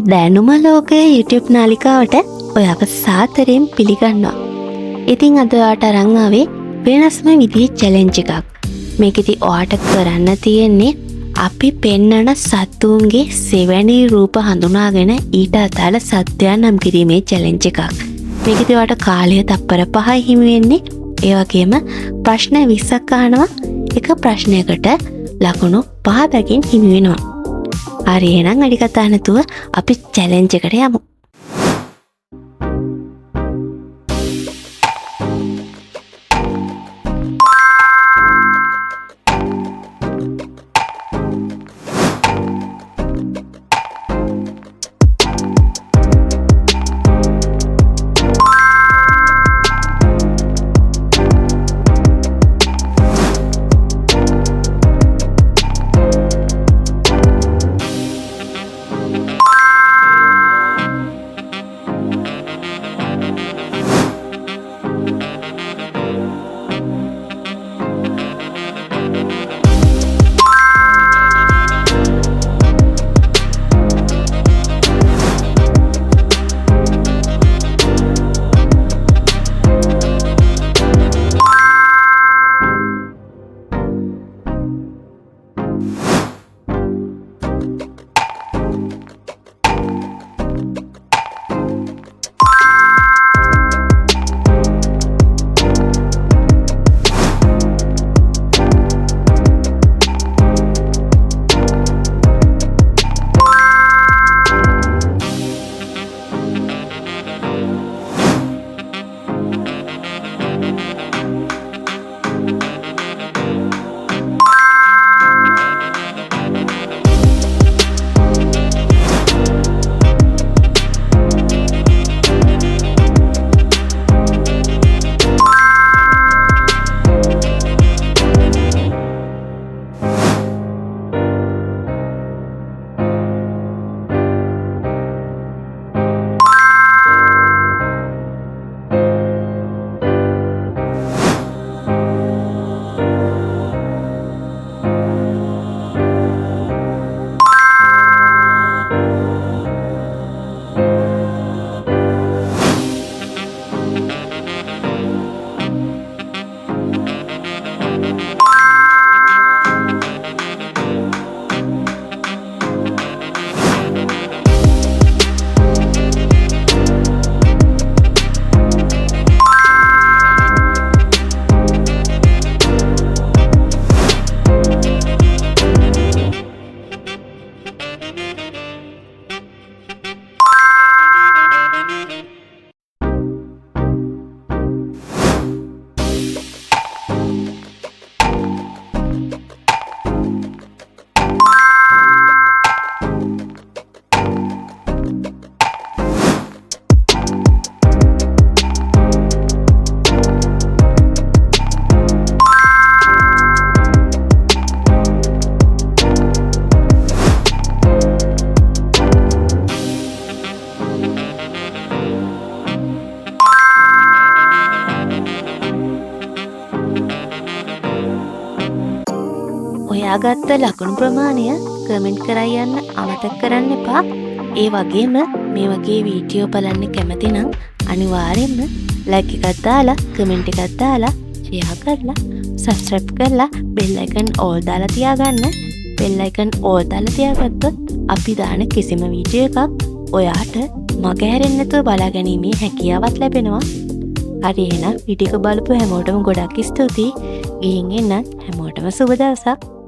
දැනුම ලෝකයේ YouTube නාලිකාවට ඔයාව සාදරයෙන් පිළිගන්නවා. ඉතින් අද ඔයාට අරන් ආවේ වෙනස්ම විදිහේ චැලෙන්ජ් එකක්. මේකෙදි ඔයාට කරන්න තියෙන්නේ අපි පෙන්නන සත්තුන්ගේ සෙවැනි රූප හඳුනාගෙන ඊට අදාළ සත්‍යයන් නම් කිරීමේ චැලෙන්ජ් එකක්. මේකෙදි ඔයාට කාලය තප්පර 5යි හිමි වෙන්නේ. ඒ වගේම ප්‍රශ්න 20ක් අහනවා. එක ප්‍රශ්නයකට ලකුණු 5 බැගින් හිමි වෙනවා. හරි එහෙනම් අඩි කතා නැතුව අපි චැලෙන්ජ් එකට යමු. ඔයාගත්ත ලකුණු ප්‍රමාණය කමෙන්ට් කරලා යන්න අමතක කරන්න එපා. ඒ වගේම මේ වගේ වීඩියෝ බලන්න කැමති නම් අනිවාර්යෙන්ම ලයික් එකක් දාලා, කමෙන්ට් එකක් දාලා, ෂෙයා කරලා, සබ්ස්ක්‍රයිබ් කරලා බෙල් අයිකන් ඕල් දාලා තියාගන්න. බෙල් අයිකන් ඕල් දාලා තියාගත්තොත් අපි දාන කිසිම වීඩියෝ එකක් ඔයාට මගහැරෙන්නේ නැතුව බලා ගැනීමේ හැකියාවක් ලැබෙනවා. හරි එහෙනම් වීඩියෝ එක බලපු හැමෝටම ගොඩක් ස්තුතියි. ගිහින් එන්න හැමෝටම සුබ දවසක්.